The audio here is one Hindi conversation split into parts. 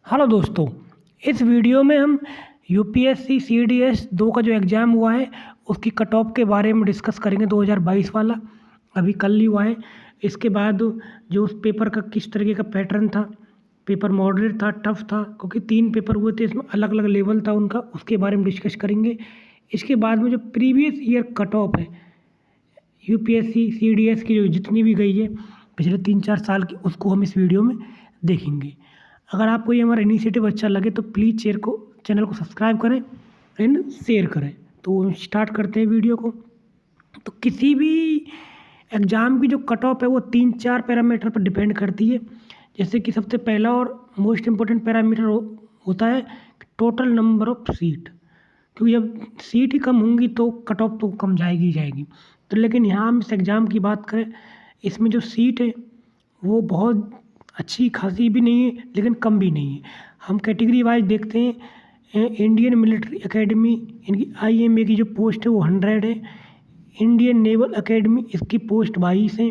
हेलो दोस्तों, इस वीडियो में हम यूपीएससी सीडीएस 2 का जो एग्ज़ाम हुआ है उसकी कट ऑफ के बारे में डिस्कस करेंगे। 2022 वाला अभी कल ही हुआ है। इसके बाद जो उस पेपर का किस तरीके का पैटर्न था, पेपर मॉडरेट था, टफ था, क्योंकि 3 पेपर हुए थे, इसमें अलग अलग लेवल था उनका, उसके बारे में डिस्कस करेंगे। इसके बाद में जो प्रीवियस ईयर कट ऑफ है यूपीएससी सीडीएस की, जो जितनी भी गई है पिछले 3-4 साल की, उसको हम इस वीडियो में देखेंगे। अगर आपको ये हमारा इनिशिएटिव अच्छा लगे तो प्लीज़ चैनल को सब्सक्राइब करें एंड शेयर करें। तो स्टार्ट करते हैं वीडियो को। तो किसी भी एग्ज़ाम की जो कट ऑफ है वो 3-4 पैरामीटर पर डिपेंड करती है। जैसे कि सबसे पहला और मोस्ट इम्पोर्टेंट पैरामीटर होता है टोटल नंबर ऑफ सीट, क्योंकि जब सीट ही कम होंगी तो कट ऑफ तो कम जाएगी ही जाएगी। तो लेकिन यहाँ हम इस एग्ज़ाम की बात करें, इसमें जो सीट है वो बहुत अच्छी खासी भी नहीं है लेकिन कम भी नहीं है। हम कैटेगरी वाइज देखते हैं, इंडियन मिलिट्री एकेडमी, इनकी आईएमए की जो पोस्ट है वो 100 है। इंडियन नेवल एकेडमी, इसकी पोस्ट 22 है।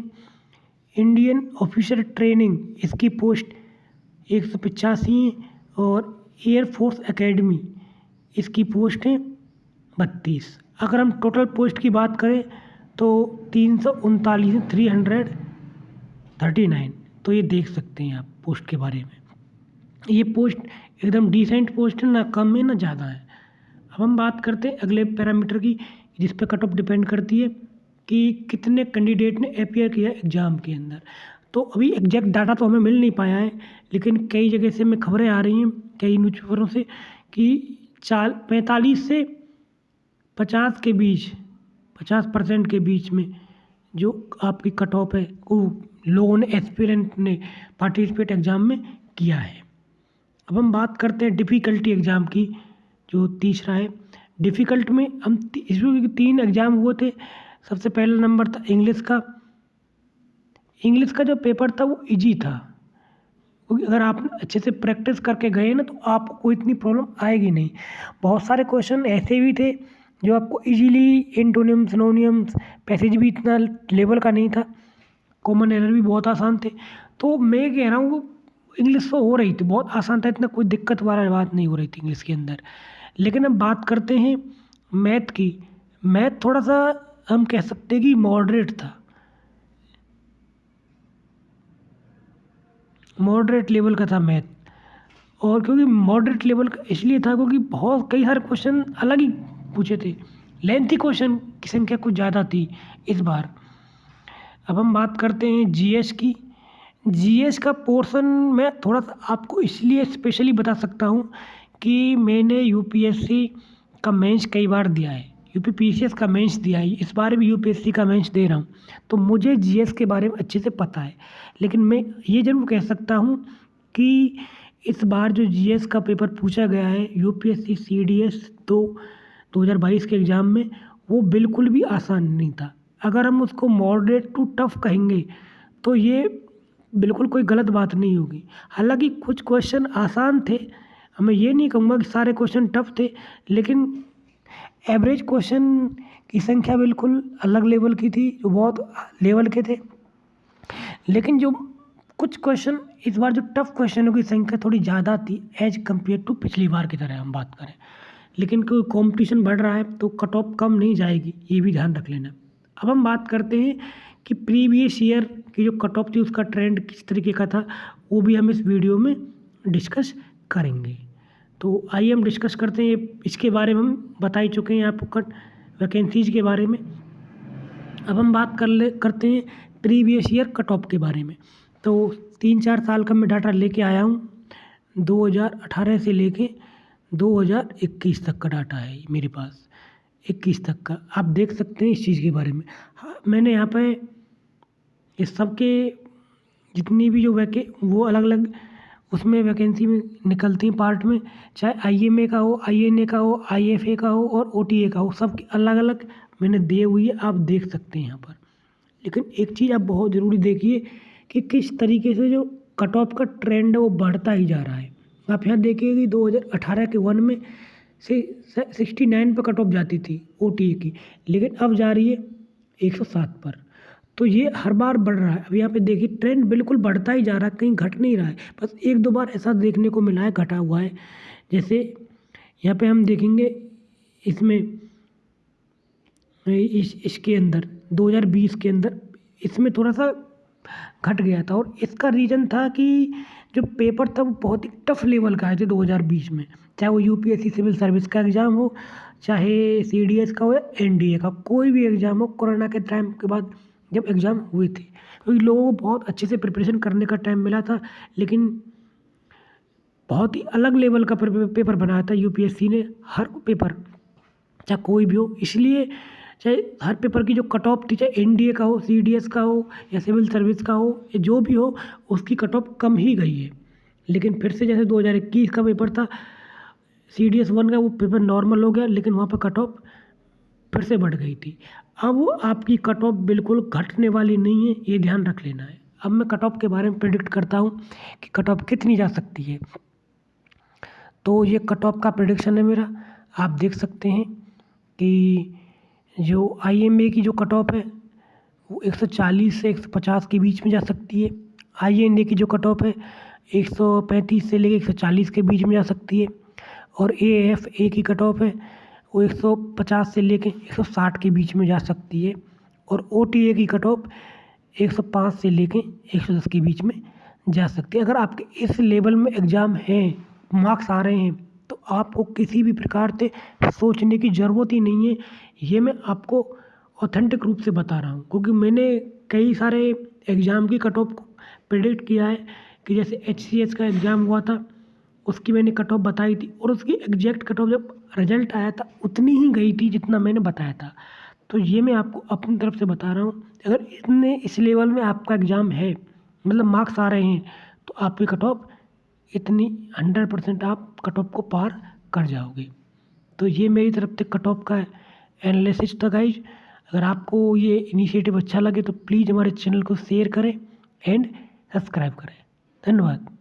इंडियन ऑफिसर ट्रेनिंग, इसकी पोस्ट 185 है। और एयरफोर्स एकेडमी, इसकी पोस्ट है 32। अगर हम टोटल पोस्ट की बात करें तो 339 है, 339। तो ये देख सकते हैं आप पोस्ट के बारे में। ये पोस्ट एकदम डिसेंट पोस्ट है, ना कम है ना ज़्यादा है। अब हम बात करते हैं अगले पैरामीटर की, जिस पे कट ऑफ डिपेंड करती है कि कितने कैंडिडेट ने अपियर किया एग्ज़ाम के अंदर। तो अभी एग्जैक्ट डाटा तो हमें मिल नहीं पाया है, लेकिन कई जगह से हमें खबरें आ रही हैं, कई न्यूज़पेपरों से, कि 45 से 50 के बीच, 50% के बीच में जो आपकी कट ऑफ है वो लोगों ने, एस्पिरेंट ने पार्टिसिपेट एग्ज़ाम में किया है। अब हम बात करते हैं डिफ़िकल्टी एग्ज़ाम की, जो तीसरा है। डिफ़िकल्ट में हम इसमें 3 एग्ज़ाम हुए थे। सबसे पहला नंबर था इंग्लिश का। इंग्लिश का जो पेपर था वो इजी था, क्योंकि अगर आप अच्छे से प्रैक्टिस करके गए ना तो आपको कोई इतनी प्रॉब्लम आएगी नहीं। बहुत सारे क्वेश्चन ऐसे भी थे जो आपको इजीली, एंटोनिम्स, सिनोनिम्स, पैसेज भी इतना लेवल का नहीं था, कॉमन एरर भी बहुत आसान थे। तो मैं कह रहा हूँ वो इंग्लिश तो हो रही थी, बहुत आसान था, इतना कोई दिक्कत वाला बात नहीं हो रही थी इंग्लिश के अंदर। लेकिन अब बात करते हैं मैथ की। मैथ थोड़ा सा हम कह सकते हैं कि मॉडरेट था, मॉडरेट लेवल का था मैथ। और क्योंकि मॉडरेट लेवल का इसलिए था क्योंकि बहुत कई सारे क्वेश्चन अलग ही पूछे थे, लेंथी क्वेश्चन की संख्या कुछ ज़्यादा थी इस बार। अब हम बात करते हैं जीएस की। जीएस का पोर्शन मैं थोड़ा सा आपको इसलिए स्पेशली बता सकता हूँ कि मैंने यूपीएससी का मेंस कई बार दिया है, यूपीपीसीएस का मेंस दिया है, इस बार भी यूपीएससी का मेंस दे रहा हूँ, तो मुझे जीएस के बारे में अच्छे से पता है। लेकिन मैं ये ज़रूर कह सकता हूँ कि इस बार जो जीएस का पेपर पूछा गया है यूपीएससी सीडीएस 2022 के एग्ज़ाम में, वो बिल्कुल भी आसान नहीं था। अगर हम उसको मॉडरेट टू टफ कहेंगे तो ये बिल्कुल कोई गलत बात नहीं होगी। हालांकि कुछ क्वेश्चन आसान थे, मैं ये नहीं कहूँगा कि सारे क्वेश्चन टफ थे, लेकिन एवरेज क्वेश्चन की संख्या बिल्कुल अलग लेवल की थी, जो बहुत लेवल के थे। लेकिन जो कुछ क्वेश्चन इस बार, जो टफ क्वेश्चनों की संख्या थोड़ी ज़्यादा थी एज कम्पेयर टू पिछली बार की तरह हम बात करें। लेकिन कोई कंपटीशन बढ़ रहा है तो कट ऑफ कम नहीं जाएगी, ये भी ध्यान रख लेना। अब हम बात करते हैं कि प्रीवियस ईयर की जो कट ऑफ थी उसका ट्रेंड किस तरीके का था, वो भी हम इस वीडियो में डिस्कस करेंगे। तो आइए हम डिस्कस करते हैं। इसके बारे में हम बता ही चुके हैं आपको कट वैकेंसीज के बारे में। अब हम बात करते हैं प्रीवियस ईयर कट ऑफ के बारे में। तो 3-4 साल का मैं डाटा लेके आया हूँ, 2018 से लेके 2021 तक का डाटा है मेरे पास, 21 तक का आप देख सकते हैं इस चीज़ के बारे में। हाँ, मैंने यहाँ पे इस सब के जितनी भी जो वो अलग अलग उसमें वैकेंसी में निकलती हैं पार्ट में, चाहे आईएमए का हो, आईएनए का हो, आईएफए का हो और ओटीए का हो, सब अलग अलग मैंने दी हुई है, आप देख सकते हैं यहाँ पर। लेकिन एक चीज़ आप बहुत ज़रूरी देखिए कि किस तरीके से जो कट ऑफ का ट्रेंड है वो बढ़ता ही जा रहा है। आप यहाँ देखिए कि 2018 के 1 में से 69 पर कट ऑफ जाती थी ओटीए की, लेकिन अब जा रही है 107 पर। तो ये हर बार बढ़ रहा है। अब यहाँ पे देखिए ट्रेंड बिल्कुल बढ़ता ही जा रहा है, कहीं घट नहीं रहा है, बस 1-2 बार ऐसा देखने को मिला है घटा हुआ है। जैसे यहाँ पे हम देखेंगे इसमें इसके अंदर 2020 के अंदर इसमें थोड़ा-सा घट गया था और इसका रीज़न था कि जो पेपर था वो बहुत ही टफ लेवल का आए थे 2020 में। चाहे वो यूपीएससी सिविल सर्विस का एग्ज़ाम हो, चाहे सीडीएस का हो या एनडीए का, कोई भी एग्ज़ाम हो, कोरोना के टाइम के बाद जब एग्ज़ाम हुए थे। क्योंकि लोगों को बहुत अच्छे से प्रिपरेशन करने का टाइम मिला था, लेकिन बहुत ही अलग लेवल का पेपर बनाया था यूपीएससी ने हर पेपर, चाहे कोई भी हो। इसलिए चाहे हर पेपर की जो कट ऑफ थी, चाहे एनडीए का हो, सीडीएस का हो या सिविल सर्विस का हो या जो भी हो, उसकी कट ऑफ कम ही गई है। लेकिन फिर से जैसे 2021 का पेपर था सीडीएस 1 का, वो पेपर नॉर्मल हो गया, लेकिन वहाँ पर कट ऑफ फिर से बढ़ गई थी। अब वो आपकी कट ऑफ बिल्कुल घटने वाली नहीं है, ये ध्यान रख लेना है। अब मैं कट ऑफ के बारे में प्रेडिक्ट करता हूँ कि कट ऑफ कितनी जा सकती है। तो ये कट ऑफ का प्रेडिक्शन है मेरा। आप देख सकते हैं कि जो आईएमए की जो कट ऑफ है वो 140 से 150 के बीच में जा सकती है। आईएनए की जो कट ऑफ है 135 से लेकर 140 के बीच में जा सकती है। और एएफए की कट ऑफ है वो 150 से लेकर 160 के बीच में जा सकती है। और ओटीए की कट ऑफ 105 से लेकर 110 के बीच में जा सकती है। अगर आपके इस लेवल में एग्ज़ाम है, मार्क्स आ रहे हैं, तो आपको किसी भी प्रकार से सोचने की ज़रूरत ही नहीं है। ये मैं आपको ऑथेंटिक रूप से बता रहा हूँ, क्योंकि मैंने कई सारे एग्ज़ाम की कट ऑफ को प्रेडिक्ट किया है कि जैसे एचसीएस का एग्ज़ाम हुआ था, उसकी मैंने कट ऑफ बताई थी और उसकी एग्जैक्ट कट ऑफ जब रिजल्ट आया था उतनी ही गई थी जितना मैंने बताया था। तो ये मैं आपको अपनी तरफ से बता रहा हूँ। अगर इस लेवल में आपका एग्ज़ाम है, मतलब मार्क्स आ रहे हैं, तो आपकी कट ऑफ इतनी 100% आप कट ऑफ को पार कर जाओगे। तो ये मेरी तरफ से कट ऑफ का एनालिसिस था गाइज। अगर आपको ये इनिशिएटिव अच्छा लगे तो प्लीज़ हमारे चैनल को शेयर करें एंड सब्सक्राइब करें। धन्यवाद।